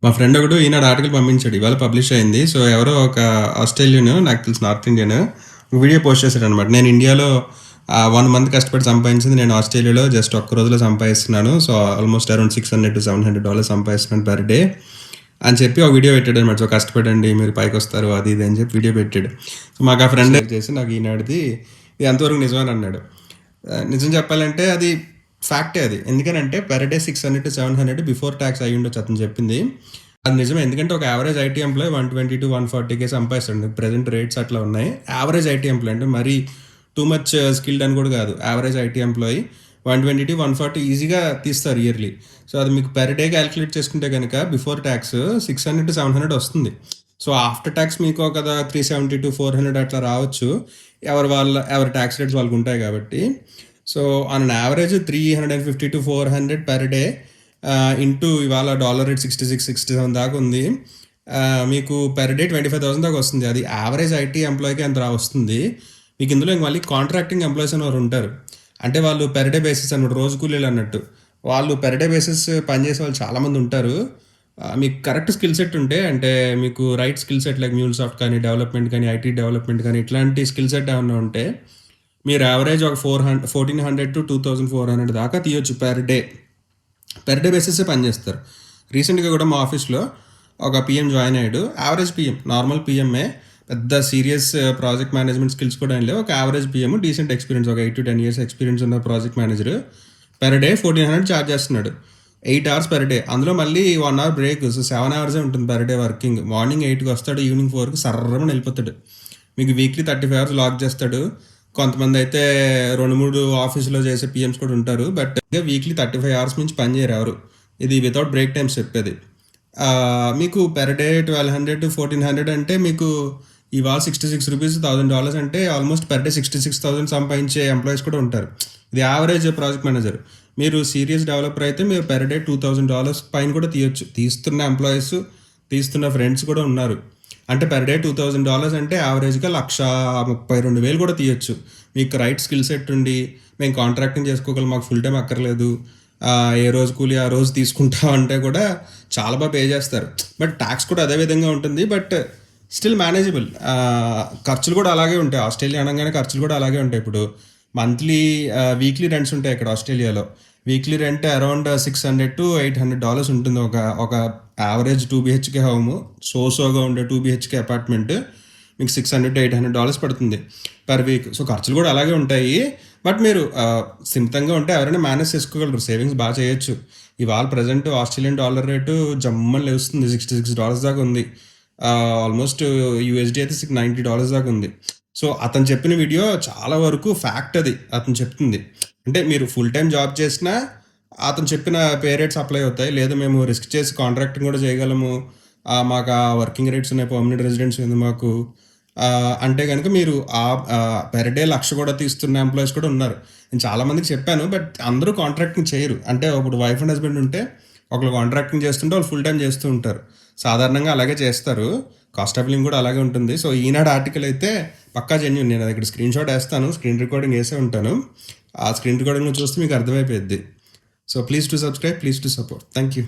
మా ఫ్రెండ్ ఒకడు ఈనాడు ఆర్టికల్ పంపించాడు. ఇవాళ పబ్లిష్ అయింది. సో, ఎవరో ఒక ఆస్ట్రేలియన్, నాకు తెలిసి నార్త్ ఇండియన్, వీడియో పోస్ట్ చేశాడనమాట. నేను ఇండియాలో 1 మంత్ కష్టపడి సంపాదించింది నేను ఆస్ట్రేలియాలో జస్ట్ ఒక్క రోజులో సంపాదిస్తున్నాను. సో, ఆల్మోస్ట్ అరౌండ్ $600-700 సంపాదిస్తున్నాను పర్ డే అని చెప్పి ఒక వీడియో పెట్టాడు అనమాట. సో, కష్టపడండి మీరు పైకి వస్తారు అది ఇది అని చెప్పి వీడియో పెట్టాడు. సో, మాకు ఆ ఫ్రెండ్ చేసి నాకు ఈనాడుది ఇది ఎంతవరకు నిజమని అన్నాడు. నిజం చెప్పాలంటే అది ఫ్యాక్టే అది. ఎందుకనంటే పర్ డే 600-700 బిఫోర్ ట్యాక్స్ అయ్యి ఉండొచ్చు అతను చెప్పింది. అది నిజమే. ఎందుకంటే ఒక యావరేజ్ ఐటీ ఎంప్లాయ్ 120-140K సంపాదిస్తాడు. ప్రెజెంట్ రేట్స్ అట్లా ఉన్నాయి. యావరేజ్ ఐటీ ఎంప్లాయ్ అంటే మరీ టూ మచ్ స్కిల్డ్ అని కూడా కాదు. యావరేజ్ ఐటీ ఎంప్లాయీ 120-140 ఈజీగా తీస్తారు ఇయర్లీ. సో అది మీకు పర్ డే క్యాలిక్యులేట్ చేసుకుంటే కనుక బిఫోర్ ట్యాక్స్ 600-700 వస్తుంది. సో ఆఫ్టర్ ట్యాక్స్ మీకు ఒక 370-400 అట్లా రావచ్చు. ఎవరి ట్యాక్స్ రేట్స్ వాళ్ళకు ఉంటాయి కాబట్టి. So on an average 350-400 per day into ఇవాళ డాలర్ రేట్ 66-67 దాకా ఉంది. మీకు పర్ డే 25,000 దాకా వస్తుంది. అది యావరేజ్ ఐటీ ఎంప్లాయ్కి అంత వస్తుంది. మీకు ఇందులో మళ్ళీ కాంట్రాక్టింగ్ ఎంప్లాయీస్ అని వారు ఉంటారు. అంటే వాళ్ళు పెర్ డే బేసిస్ అన్నట్టు, రోజు కూలీలు అన్నట్టు. వాళ్ళు పెర్ డే బేసిస్ పనిచేసే వాళ్ళు చాలామంది ఉంటారు. మీకు కరెక్ట్ స్కిల్ సెట్ ఉంటే, అంటే మీకు రైట్ స్కిల్ సెట్ లైక్ మ్యూల్సాఫ్ట్ కానీ, డెవలప్మెంట్ కానీ, ఐటీ డెవలప్మెంట్ కానీ, ఇట్లాంటి స్కిల్ సెట్ ఏమన్నా ఉంటే మీరు యావరేజ్ ఒక 1,400-2,400 దాకా తీయొచ్చు పెర్ డే బేసిస్ పనిచేస్తారు. రీసెంట్గా కూడా మా ఆఫీస్లో ఒక పిఎం జాయిన్ అయ్యాడు. యావరేజ్ పిఎం, నార్మల్ పిఎంఏ, పెద్ద సీరియస్ ప్రాజెక్ట్ మేనేజ్మెంట్ స్కిల్స్ కూడా ఏం లేవు. ఒక యావరేజ్ పిఎం, డీసెంట్ ఎక్స్పీరియన్స్, ఒక 8-10 years ఎక్స్పీరియన్స్ ఉన్న project manager per day 1,400 charge చేస్తున్నాడు. 8 hours పెర్ డే. అందులో మళ్ళీ 1 hour బ్రేక్. సో 7 hours ఉంటుంది పెర్ డే వర్కింగ్. మార్నింగ్ 8కి వస్తాడు, ఈవినింగ్ 4కి సర్రమని వెళ్ళిపోతాడు. మీకు వీక్లీ 35 hours లాక్ చేస్తాడు. కొంతమంది అయితే 2-3 ఆఫీసులో చేసే పిఎంస్ కూడా ఉంటారు. బట్ వీక్లీ 35 hours నుంచి పని చేయరు ఎవరు. ఇది వితౌట్ బ్రేక్ టైమ్స్ చెప్పేది. మీకు పెర్ డే 1,200-1,400 అంటే మీకు ఇవాళ $66, $1,000 అంటే ఆల్మోస్ట్ పర్ డే 66,000 సంపాదించే ఎంప్లాయీస్ కూడా ఉంటారు. ఇది యావరేజ్ ప్రాజెక్ట్ మేనేజర్. మీరు సీరియస్ డెవలపర్ అయితే మీరు పెర్ డే $2,000 పైన కూడా తీయొచ్చు. తీస్తున్న ఎంప్లాయీస్, తీస్తున్న ఫ్రెండ్స్ కూడా ఉన్నారు. అంటే పెర్ డే $2,000 అంటే యావరేజ్గా 1,32,000 కూడా తీయొచ్చు. మీకు రైట్ స్కిల్ సెట్ ఉండి, మేము కాంట్రాక్టింగ్ చేసుకోగలం, మాకు ఫుల్ టైం అక్కర్లేదు, ఏ రోజు కూలి ఆ రోజు తీసుకుంటాం అంటే కూడా చాలా బాగా పే చేస్తారు. బట్ ట్యాక్స్ కూడా అదే విధంగా ఉంటుంది. But still manageable. ఖర్చులు కూడా అలాగే ఉంటాయి. ఆస్ట్రేలియా అనగానే ఖర్చులు కూడా అలాగే ఉంటాయి. ఇప్పుడు మంత్లీ, వీక్లీ రెంట్స్ ఉంటాయి ఇక్కడ ఆస్ట్రేలియాలో. వీక్లీ రెంట్ అరౌండ్ $600-800 ఉంటుంది. ఒక యావరేజ్ 2 BHK హోము, సోగా ఉండే 2 BHK అపార్ట్మెంట్ మీకు $600-800 పడుతుంది పర్ వీక్. సో ఖర్చులు కూడా అలాగే ఉంటాయి. బట్ మీరు సిమితంగా ఉంటే ఎవరైనా మేనేజ్ చేసుకోగలరు, సేవింగ్స్ బాగా చేయొచ్చు. ఇవాళ ప్రజెంట్ ఆస్ట్రేలియన్ డాలర్ రేటు జమ్మని లేస్తుంది, $66 దాకా ఉంది. ఆల్మోస్ట్ USD అయితే $90 దాకా ఉంది. సో అతను చెప్పిన వీడియో చాలా వరకు ఫ్యాక్ట్. అది అతను చెప్తుంది. అంటే మీరు ఫుల్ టైం జాబ్ చేసినా అతను చెప్పిన పే రేట్స్ అప్లై అవుతాయి. లేదా మేము రిస్క్ చేసి కాంట్రాక్టింగ్ కూడా చేయగలము, మాకు ఆ వర్కింగ్ రేట్స్ ఉన్నాయి, పర్మనెంట్ రెసిడెన్స్ ఉంది మాకు అంటే కనుక మీరు పెర్ డే 1,00,000 కూడా తీస్తున్న ఎంప్లాయీస్ కూడా ఉన్నారు. నేను చాలామందికి చెప్పాను. బట్ అందరూ కాంట్రాక్టింగ్ చేయరు. అంటే ఇప్పుడు వైఫ్ అండ్ హస్బెండ్ ఉంటే ఒకళ్ళు కాంట్రాక్టింగ్ చేస్తుంటే వాళ్ళు ఫుల్ టైం చేస్తూ ఉంటారు. సాధారణంగా అలాగే చేస్తారు. కాస్ట్ ఆఫ్ లివింగ్ కూడా అలాగే ఉంటుంది. సో ఈనాడు ఆర్టికల్ అయితే పక్కా జెన్యూన్. నేను అది ఇక్కడ స్క్రీన్ షాట్ వేస్తాను, స్క్రీన్ రికార్డింగ్ వేసే ఉంటాను. ఆ స్క్రీన్ రికార్డింగ్లో చూస్తే మీకు అర్థమైపోద్ది. So please to subscribe, please to support. Thank you.